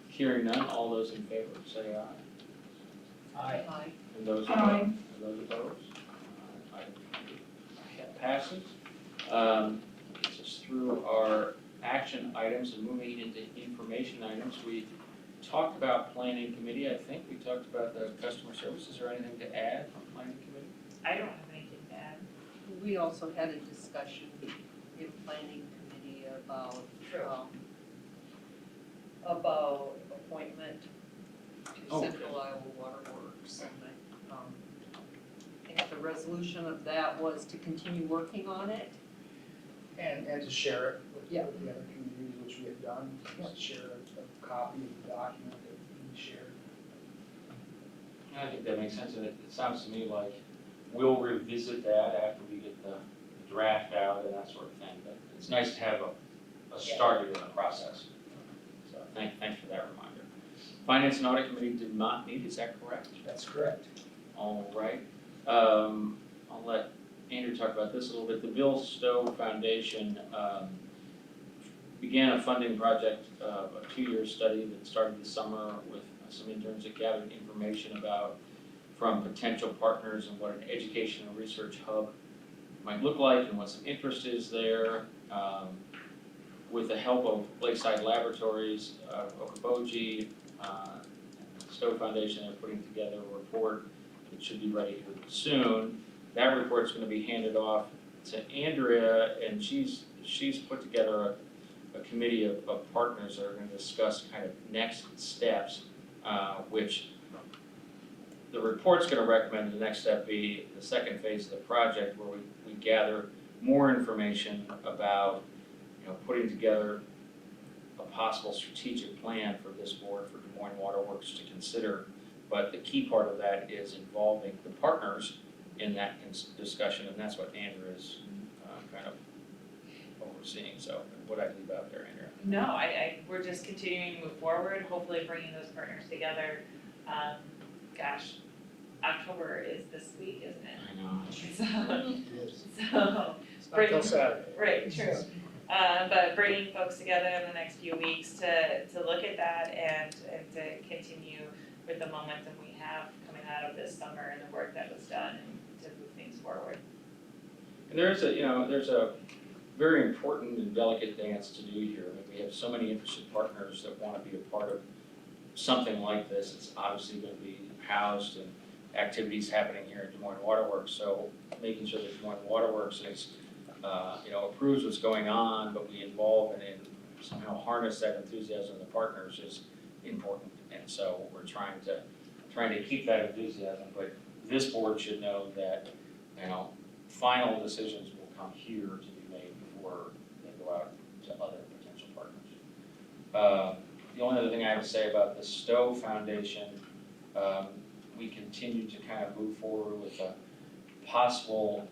[SPEAKER 1] Hearing none, all those in favor say aye.
[SPEAKER 5] Aye.
[SPEAKER 1] And those
[SPEAKER 3] Aye.
[SPEAKER 1] opposed? And those opposed? Item 3 passes. Gets us through our action items and moving into information items. We talked about planning committee. I think we talked about the customer services. Or anything to add from planning committee?
[SPEAKER 6] I don't have anything to add.
[SPEAKER 2] We also had a discussion in planning committee about, about appointment to
[SPEAKER 1] Okay.
[SPEAKER 2] Central Iowa Water Works. And I think the resolution of that was to continue working on it.
[SPEAKER 4] And to share it with the
[SPEAKER 2] Yeah.
[SPEAKER 4] other communities, which we have done, just share a copy of the document that we shared.
[SPEAKER 1] I think that makes sense, and it sounds to me like we'll revisit that after we get the draft out and that sort of thing, but it's nice to have a starter in the process. So thanks for that reminder. Finance and Audit Committee did not meet, is that correct?
[SPEAKER 5] That's correct.
[SPEAKER 1] All right. I'll let Andrew talk about this a little bit. The Bill Stowe Foundation began a funding project, a 2-year study that started this summer with some interns that gathered information from potential partners and what an education and research hub might look like and what some interest is there. With the help of Lakeside Laboratories, Okoboji, Stowe Foundation, they're putting together a report that should be ready here soon. That report's going to be handed off to Andrea, and she's put together a committee of partners that are going to discuss kind of next steps, which the report's going to recommend the next step be the second phase of the project, where we gather more information about, putting together a possible strategic plan for this board for Des Moines Water Works to consider. But the key part of that is involving the partners in that discussion, and that's what Andrea is kind of overseeing. So what I leave out there, Andrea?
[SPEAKER 6] No, we're just continuing to move forward, hopefully bringing those partners together. October is this week, isn't it?
[SPEAKER 1] I know.
[SPEAKER 6] So,
[SPEAKER 4] It's not till Saturday.
[SPEAKER 6] right, true. But bringing folks together in the next few weeks to look at that and to continue with the momentum we have coming out of this summer and the work that was done and to move things forward.
[SPEAKER 1] And there's a very important and delicate dance to do here. I mean, we have so many interested partners that want to be a part of something like this. It's obviously going to be housed in activities happening here at Des Moines Waterworks, so making sure that Des Moines Waterworks is, approves what's going on, but we involve and somehow harness that enthusiasm of the partners is important. And so we're trying to keep that enthusiasm, but this board should know that, final decisions will come here to be made before they go out to other potential partners. The only other thing I have to say about the Stowe Foundation, we continue to kind of move forward with a possible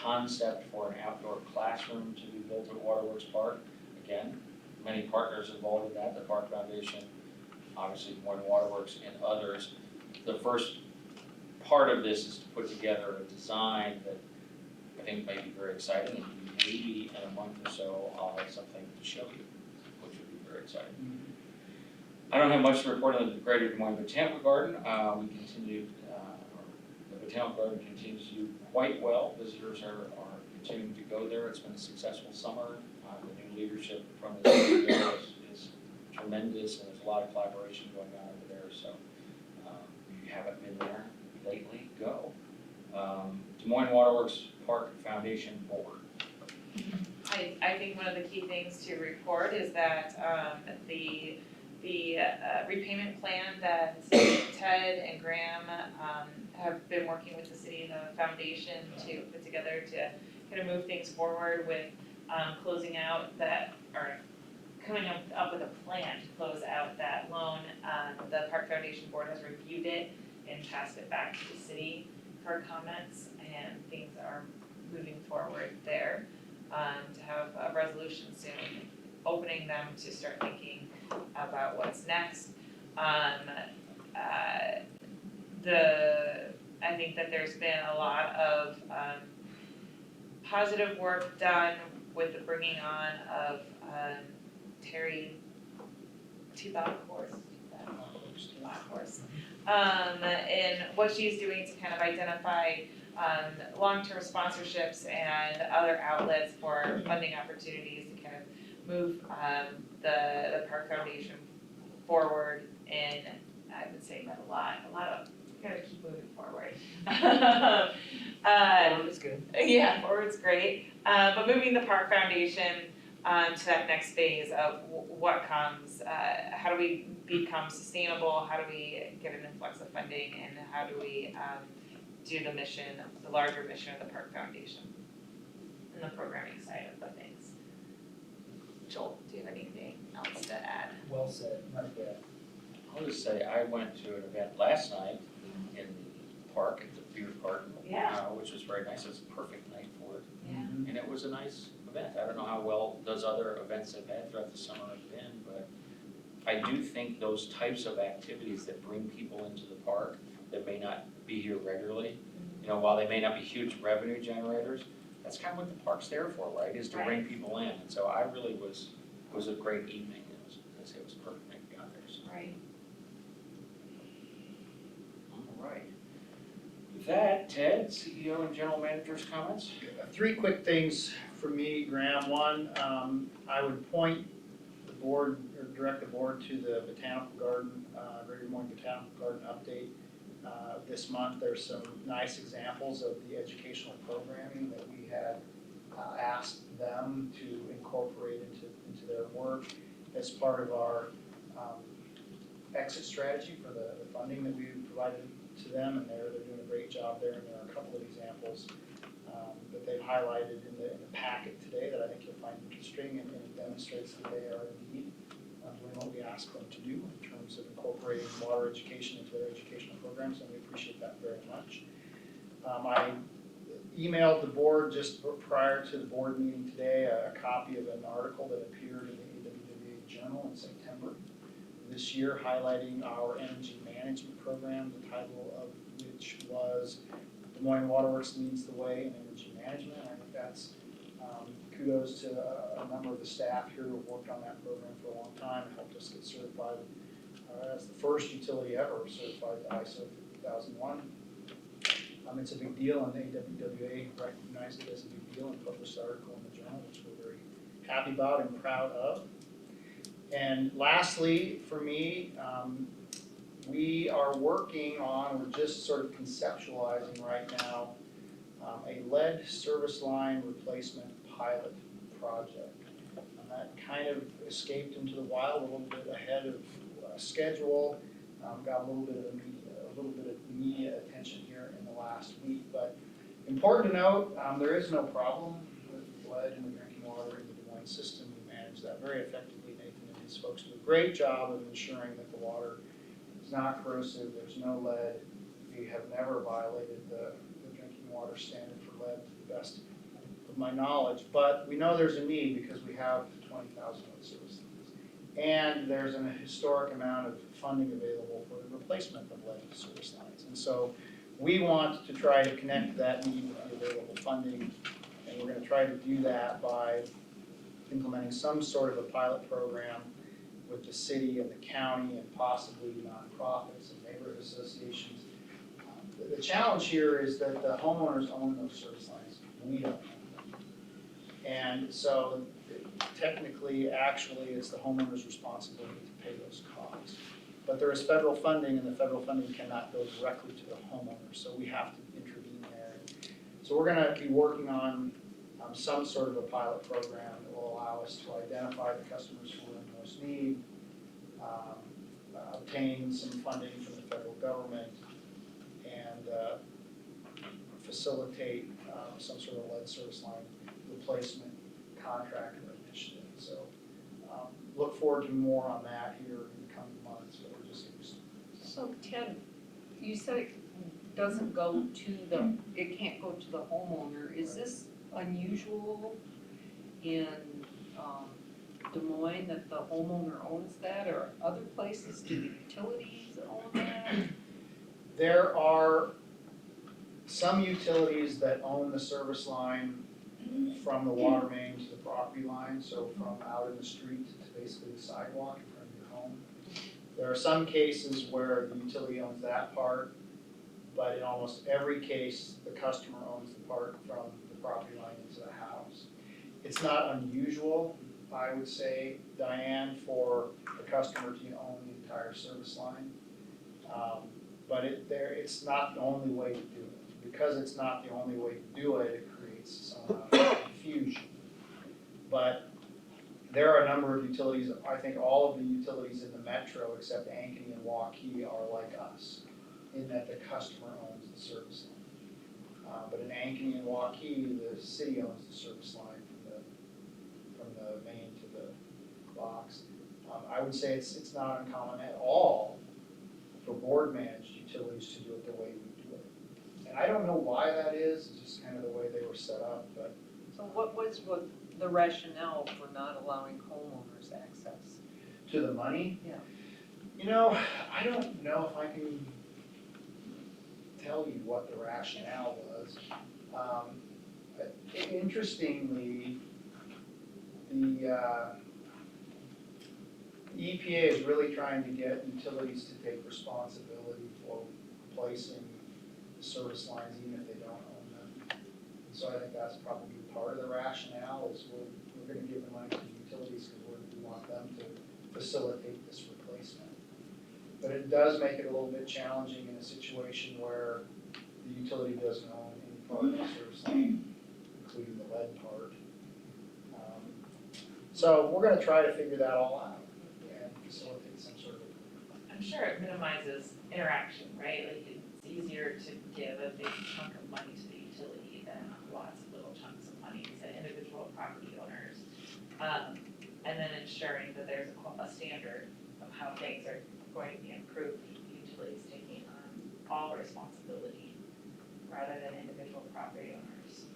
[SPEAKER 1] concept for an outdoor classroom to be built at Waterworks Park. Again, many partners involved in that, the Park Foundation, obviously Des Moines Waterworks and others. The first part of this is to put together a design that I think may be very exciting, and maybe in a month or so I'll have something to show you, which would be very exciting. I don't have much to report on the Greater Des Moines Botanical Garden. We continue, the Botanical Garden continues to do quite well. Visitors are continuing to go there. It's been a successful summer. The new leadership from the city is tremendous, and there's a lot of collaboration going on over there. So if you haven't been there lately, go. Des Moines Waterworks Park Foundation Board.
[SPEAKER 6] I think one of the key things to report is that the repayment plan that Ted and Graham have been working with the city and the foundation to put together to kind of move things forward with closing out that, or coming up with a plan to close out that loan. The Park Foundation Board has reviewed it and passed it back to the city for comments, and things are moving forward there to have a resolution soon, opening them to start thinking about what's next. I think that there's been a lot of positive work done with the bringing on of Terry T-Bachhorst, and what she's doing to kind of identify long-term sponsorships and other outlets for funding opportunities to kind of move the Park Foundation forward. And I would say that a lot of, gotta keep moving forward.
[SPEAKER 5] Forward is good.
[SPEAKER 6] Yeah, forward's great, but moving the Park Foundation to that next phase of what comes, how do we become sustainable, how do we get an influx of funding, and how do we do the mission, the larger mission of the Park Foundation and the programming side of the things. Joel, do you have anything else to add?
[SPEAKER 5] Well said, right there.
[SPEAKER 1] I'll just say, I went to an event last night in the park, at the beer garden, which was very nice. It was a perfect night for it.
[SPEAKER 6] Yeah.
[SPEAKER 1] And it was a nice event. I don't know how well those other events I've had throughout the summer have been, but I do think those types of activities that bring people into the park that may not be here regularly, while they may not be huge revenue generators, that's kind of what the park's there for, right? Is to bring people in. And so I really it was a great evening. It was a perfect night to be out there. So.
[SPEAKER 6] Right.
[SPEAKER 1] All right. With that, Ted, CEO and General Manager's comments?
[SPEAKER 4] Three quick things for me, Graham. One, I would point the board, or direct the board to the Botanical Garden, Greater Des Moines Botanical Garden update. This month, there's some nice examples of the educational programming that we had asked them to incorporate into their work as part of our exit strategy for the funding that we provided to them, and they're doing a great job there. And there are a couple of examples that they've highlighted in the packet today that I think you'll find interesting, and it demonstrates that they are indeed doing what we asked them to do in terms of incorporating water education into their educational programs, and we appreciate that very much. I emailed the board just prior to the board meeting today a copy of an article that appeared in the AWWA Journal in September this year, highlighting our energy management program, the title of which was Des Moines Waterworks Leads the Way in Energy Management. I think that's kudos to a number of the staff here who have worked on that program for a long time and helped us get certified as the first utility ever certified to ISO 50001. It's a big deal, and the AWWA recognized it as a big deal and published the article in the journal, which we're happy about and proud of. And lastly, for me, we are working on, we're just sort of conceptualizing right now, a lead service line replacement pilot project. And that kind of escaped into the wild a little bit ahead of schedule, got a little bit of media attention here in the last week. But important to note, there is no problem with lead in the drinking water in the Des Moines system. We manage that very effectively. Nathan and his folks do a great job of ensuring that the water is not corrosive, there's no lead. We have never violated the drinking water standard for lead to the best of my knowledge, but we know there's a need because we have 20,000 lead service lines. And there's a historic amount of funding available for the replacement of lead service lines. And so we want to try to connect that need with the available funding, and we're gonna try to do that by implementing some sort of a pilot program with the city and the county and possibly nonprofits and neighborhood associations. The challenge here is that the homeowners own those service lines, we don't own them. And so technically, actually, it's the homeowner's responsibility to pay those costs. But there is federal funding, and the federal funding cannot go directly to the homeowner, so we have to intervene there. So we're gonna be working on some sort of a pilot program that will allow us to identify the customers who are in most need, obtain some funding from the federal government, and facilitate some sort of lead service line replacement contract or initiative. So look forward to more on that here in the coming months, but we're just getting started.
[SPEAKER 2] So Ted, you said it doesn't go to the, it can't go to the homeowner. Is this unusual in Des Moines that the homeowner owns that, or other places, do the utilities own that?
[SPEAKER 4] There are some utilities that own the service line from the water main to the property line, so from out in the street to basically the sidewalk in front of your home. There are some cases where the utility owns that part, but in almost every case, the customer owns the part from the property line into the house. It's not unusual, I would say, Diane, for the customer to own the entire service line. But it's not the only way to do it. Because it's not the only way to do it, it creates some amount of confusion. But there are a number of utilities, I think all of the utilities in the metro except Ankeny and Waukee are like us, in that the customer owns the service line. But in Ankeny and Waukee, the city owns the service line from the main to the box. I would say it's not uncommon at all for board-managed utilities to do it the way we do it. And I don't know why that is, it's just kind of the way they were set up, but.
[SPEAKER 2] So what was the rationale for not allowing homeowners access?
[SPEAKER 4] To the money?
[SPEAKER 2] Yeah.
[SPEAKER 4] You know, I don't know if I can tell you what the rationale was. Interestingly, the EPA is really trying to get utilities to take responsibility for replacing the service lines even if they don't own them. So I think that's probably part of the rationale is we're gonna give the money to the utilities because we want them to facilitate this replacement. But it does make it a little bit challenging in a situation where the utility doesn't own any part of the service line, including the lead part. So we're gonna try to figure that all out and facilitate some sort of.
[SPEAKER 6] I'm sure it minimizes interaction, right? Like it's easier to give a big chunk of money to the utility than lots of little chunks of money to individual property owners. And then ensuring that there's a standard of how things are going to be improved, the utilities taking on all responsibility rather than individual property owners.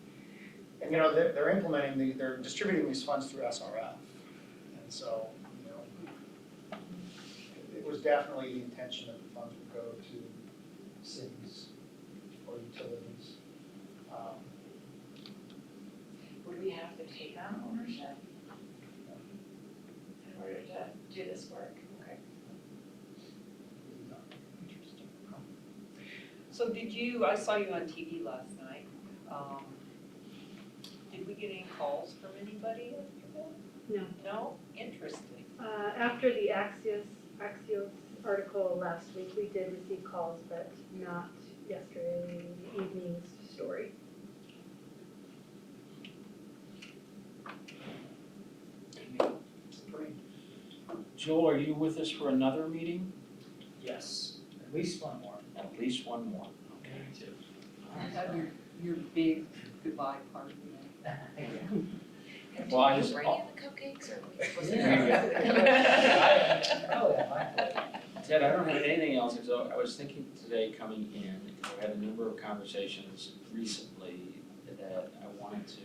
[SPEAKER 4] And they're implementing they're distributing these funds through SRF. And so, it was definitely the intention that the funds would go to cities or utilities.
[SPEAKER 6] Would we have to take on ownership in order to do this work? Okay.
[SPEAKER 2] Interesting. So I saw you on TV last night. Did we get any calls from anybody after that? No? Interesting.
[SPEAKER 9] After the Axios article last week, we did receive calls, but not yesterday evening's story.
[SPEAKER 1] Joel, are you with us for another meeting?
[SPEAKER 5] Yes, at least one more.
[SPEAKER 1] At least one more. Okay.
[SPEAKER 2] Have your big goodbye party
[SPEAKER 1] Well, I just,
[SPEAKER 6] Bring in the cupcakes or we supposed to?
[SPEAKER 5] Probably on my plate.
[SPEAKER 1] Ted, I don't have anything else, so I was thinking today coming in, because I had a number of conversations recently that I wanted to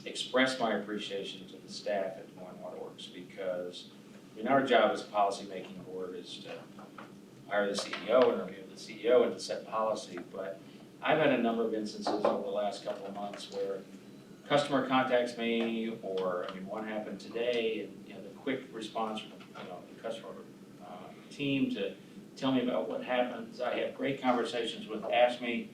[SPEAKER 1] express my appreciation to the staff at Des Moines Water Works, because, I mean, our job as a policymaking board is to hire the CEO, interview the CEO, and to set policy, but I've had a number of instances over the last couple of months where customer contacts me, or, I mean, one happened today, and, you know, the quick response from, you know, the customer team to tell me about what happens. I have great conversations with AFSCME,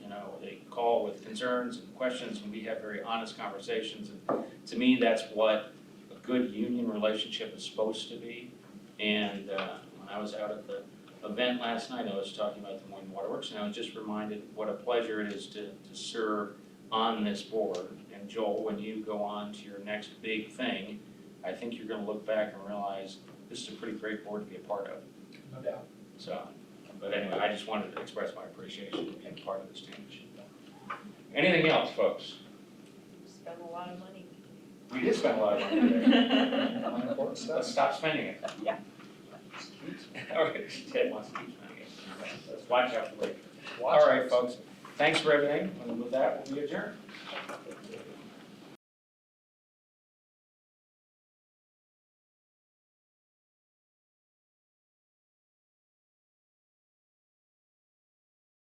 [SPEAKER 1] you know, they call with concerns and questions, and we have very honest conversations, and to me, that's what a good union relationship is supposed to be. And when I was out at the event last night, I was talking about Des Moines Water Works, and I was just reminded what a pleasure it is to serve on this board. And Joel, when you go on to your next big thing, I think you're gonna look back and realize this is a pretty great board to be a part of.
[SPEAKER 5] No doubt.
[SPEAKER 1] So, but anyway, I just wanted to express my appreciation to being part of this change. Anything else, folks?
[SPEAKER 6] Spend a lot of money.
[SPEAKER 1] We did spend a lot of money today.
[SPEAKER 4] Unimportant stuff.
[SPEAKER 1] Let's stop spending it.
[SPEAKER 2] Yeah.
[SPEAKER 1] All right, Ted wants to keep spending it. Let's watch out for later. All right, folks, thanks for everything, and with that, we'll be adjourned.